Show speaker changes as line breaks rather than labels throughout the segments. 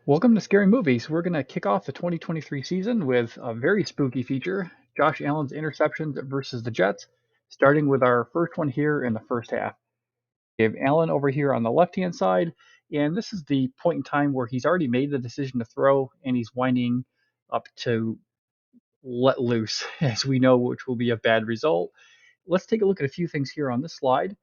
Welcome to Scary Movies. We're going to kick off the 2023 season with a very spooky feature, Josh Allen's Interceptions versus the Jets, starting with our first one here in the first half. We have Allen over here on the left-hand side, and this is the point in time where he's already made the decision to throw, and he's winding up to let loose, as we know, which will be a bad result. Let's take a look at a few things here on this slide.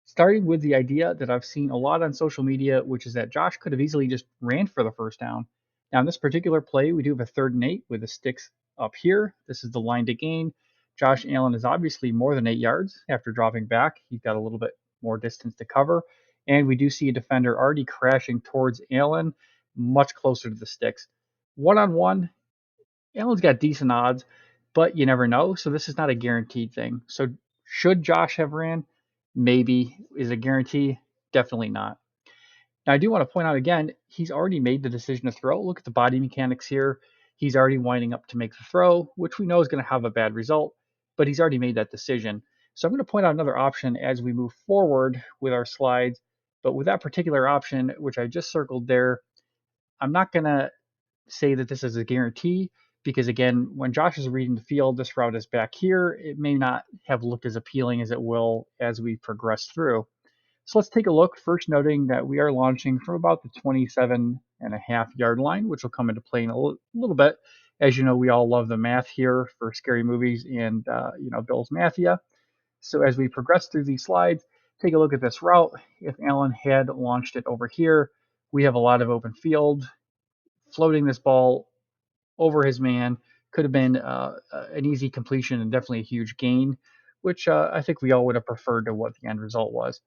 Starting with the idea that I've seen a lot on social media, which is that Josh could have easily just ran for the first down. Now, in this particular play, we do have a 3rd and 8 with the sticks up here. This is the line to gain. Josh Allen is obviously more than 8 yards after dropping back. He's got a little bit more distance to cover. And we do see a defender already crashing towards Allen, much closer to the sticks. One-on-one, Allen's got decent odds, but you never know. So this is not a guaranteed thing. So should Josh have ran? Maybe. Is a guarantee? Definitely not. Now, I do want to point out again, he's already made the decision to throw. Look at the body mechanics here. He's already winding up to make the throw, which we know is going to have a bad result, but he's already made that decision. So I'm going to point out another option as we move forward with our slides. But with that particular option, which I just circled there, I'm not going to say that this is a guarantee because, again, when Josh is reading the field, this route is back here. It may not have looked as appealing as it will as we progress through. So let's take a look, first noting that we are launching from about the 27.5 yard line, which will come into play in a little bit. As you know, we all love the math here for Scary Movies and, Bill's Mafia. So as we progress through these slides, take a look at this route. If Allen had launched it over here, we have a lot of open field. Floating this ball over his man could have been an easy completion and definitely a huge gain, which I think we all would have preferred to what the end result was.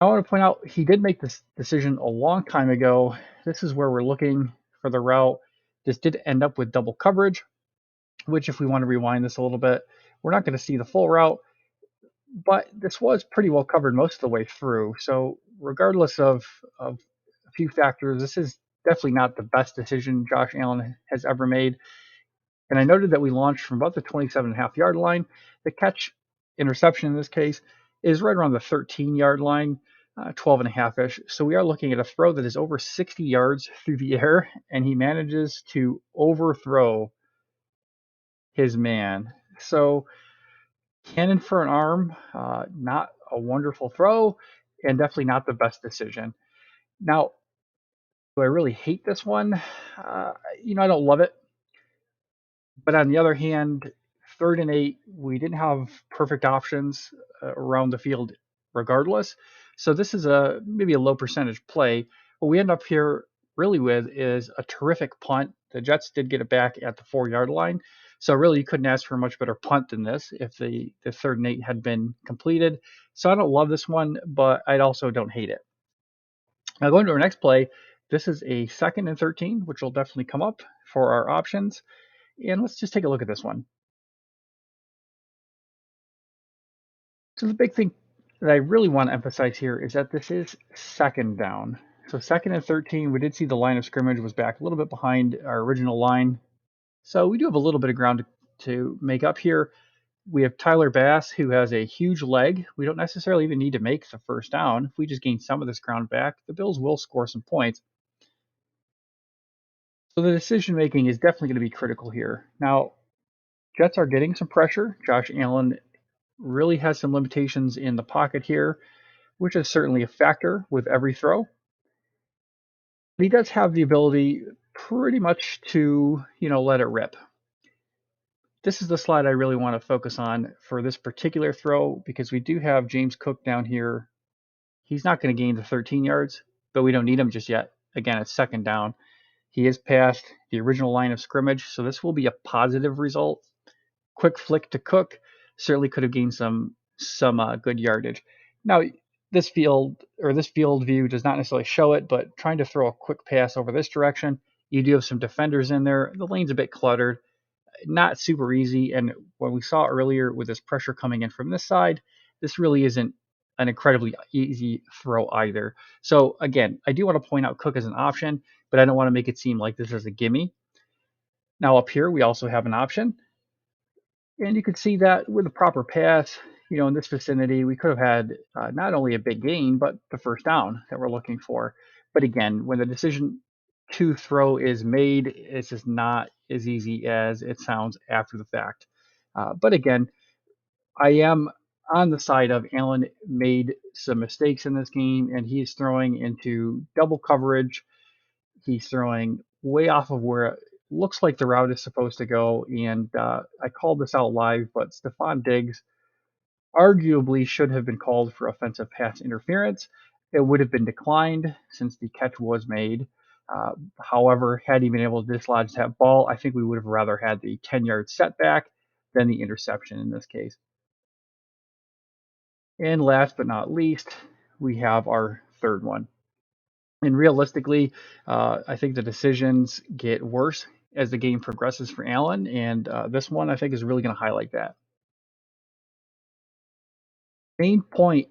I want to point out he did make this decision a long time ago. This is where we're looking for the route. This did end up with double coverage, which if we want to rewind this a little bit, we're not going to see the full route, but this was pretty well covered most of the way through. So regardless of a few factors, this is definitely not the best decision Josh Allen has ever made. And I noted that we launched from about the 27.5 yard line. The catch interception in this case is right around the 13 yard line, 12.5 ish. So we are looking at a throw that is over 60 yards through the air, and he manages to overthrow his man. So cannon for an arm, not a wonderful throw, and definitely not the best decision. Now, do I really hate this one? I don't love it. But on the other hand, 3rd and 8, we didn't have perfect options around the field regardless. So this is maybe a low percentage play. What we end up here really with is a terrific punt. The Jets did get it back at the 4 yard line. So really you couldn't ask for a much better punt than this if the 3rd and 8 had been completed. So I don't love this one, but I also don't hate it. Now going to our next play, this is a 2nd and 13, which will definitely come up for our options. And let's just take a look at this one. So the big thing that I really want to emphasize here is that this is 2nd down. So 2nd and 13, we did see the line of scrimmage was back a little bit behind our original line. So we do have a little bit of ground to make up here. We have Tyler Bass, who has a huge leg. We don't necessarily even need to make the first down. If we just gain some of this ground back, the Bills will score some points. So the decision making is definitely going to be critical here. Now, Jets are getting some pressure. Josh Allen really has some limitations in the pocket here, which is certainly a factor with every throw. But he does have the ability pretty much to, let it rip. This is the slide I really want to focus on for this particular throw because we do have James Cook down here. He's not going to gain the 13 yards, but we don't need him just yet. Again, it's 2nd down. He is past the original line of scrimmage, so this will be a positive result. Quick flick to Cook certainly could have gained some good yardage. Now, this field view does not necessarily show it, but trying to throw a quick pass over this direction, you do have some defenders in there. The lane's a bit cluttered, not super easy. And what we saw earlier with this pressure coming in from this side, this really isn't an incredibly easy throw either. So again, I do want to point out Cook as an option, but I don't want to make it seem like this is a gimme. Now up here, we also have an option. And you can see that with the proper pass, in this vicinity, we could have had not only a big gain, but the first down that we're looking for. But again, when the decision to throw is made, it's just not as easy as it sounds after the fact. But again, I am on the side of Allen made some mistakes in this game, and he's throwing into double coverage. He's throwing way off of where it looks like the route is supposed to go. And I called this out live, but Stephon Diggs arguably should have been called for offensive pass interference. It would have been declined since the catch was made. However, had he been able to dislodge that ball, I think we would have rather had the 10-yard setback than the interception in this case. And last but not least, we have our third one. And realistically, I think the decisions get worse as the game progresses for Allen, and this one I think is really going to highlight that. Main point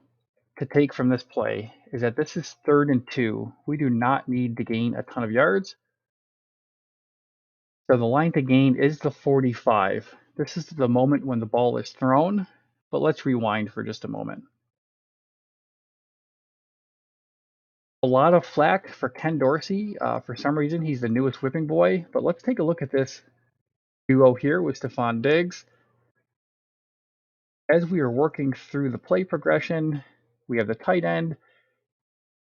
to take from this play is that this is 3rd and 2. We do not need to gain a ton of yards. So the line to gain is the 45. This is the moment when the ball is thrown, but let's rewind for just a moment. A lot of flack for Ken Dorsey. For some reason, he's the newest whipping boy, but let's take a look at this duo here with Stephon Diggs. As we are working through the play progression, we have the tight end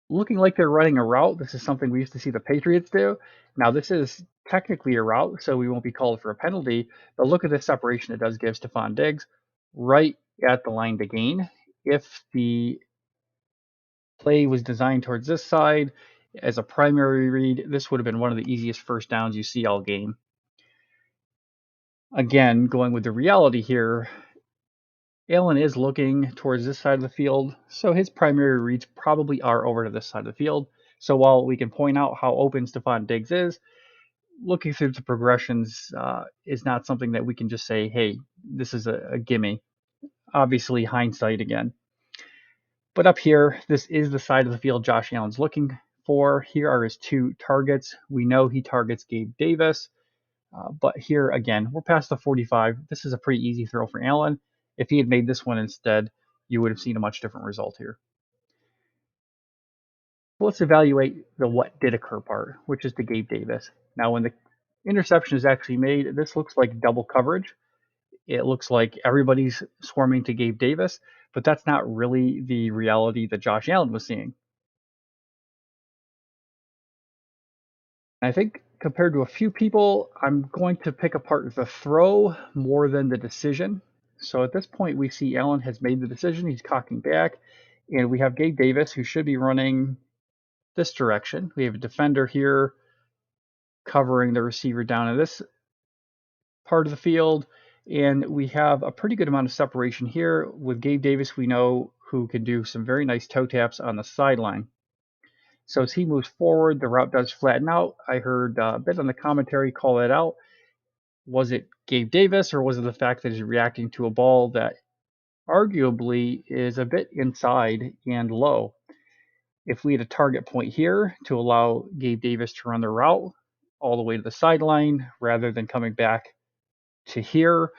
looking like they're running a route. This is something we used to see the Patriots do. Now, this is technically a route, so we won't be called for a penalty, but look at the separation it does give Stephon Diggs right at the line to gain. If the play was designed towards this side as a primary read, this would have been one of the easiest first downs you see all game. Again, going with the reality here, Allen is looking towards this side of the field, so his primary reads probably are over to this side of the field. So while we can point out how open Stephon Diggs is, looking through the progressions is not something that we can just say, hey, this is a gimme. Obviously, hindsight again. But up here, this is the side of the field Josh Allen's looking for. Here are his 2 targets. We know he targets Gabe Davis. But here, again, we're past the 45. This is a pretty easy throw for Allen. If he had made this one instead, you would have seen a much different result here. Let's evaluate the what did occur part, which is to Gabe Davis. Now, when the interception is actually made, this looks like double coverage. It looks like everybody's swarming to Gabe Davis, but that's not really the reality that Josh Allen was seeing. I think compared to a few people, I'm going to pick apart the throw more than the decision. So at this point, we see Allen has made the decision. He's cocking back, and we have Gabe Davis, who should be running this direction. We have a defender here covering the receiver down in this part of the field, and we have a pretty good amount of separation here. With Gabe Davis, we know who can do some very nice toe taps on the sideline. So as he moves forward, the route does flatten out. I heard a bit on the commentary call it out. Was it Gabe Davis, or was it the fact that he's reacting to a ball that arguably is a bit inside and low? If we had a target point here to allow Gabe Davis to run the route all the way to the sideline rather than coming back to here,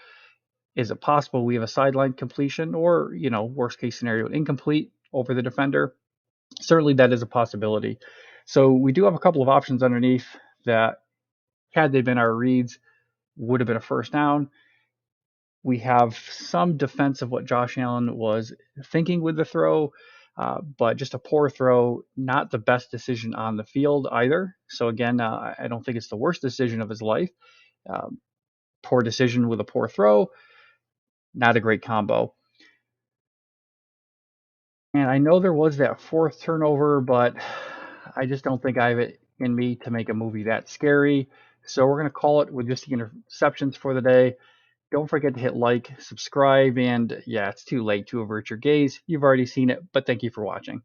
is it possible we have a sideline completion, or, worst case scenario, incomplete over the defender? Certainly that is a possibility. So we do have a couple of options underneath that, had they been our reads, would have been a first down. We have some defense of what Josh Allen was thinking with the throw, but just a poor throw, not the best decision on the field either. So again, I don't think it's the worst decision of his life. Poor decision with a poor throw, not a great combo. And I know there was that 4th turnover, but I just don't think I have it in me to make a movie that scary. So we're going to call it with just the interceptions for the day. Don't forget to hit like, subscribe, and yeah, it's too late to avert your gaze. You've already seen it, but thank you for watching.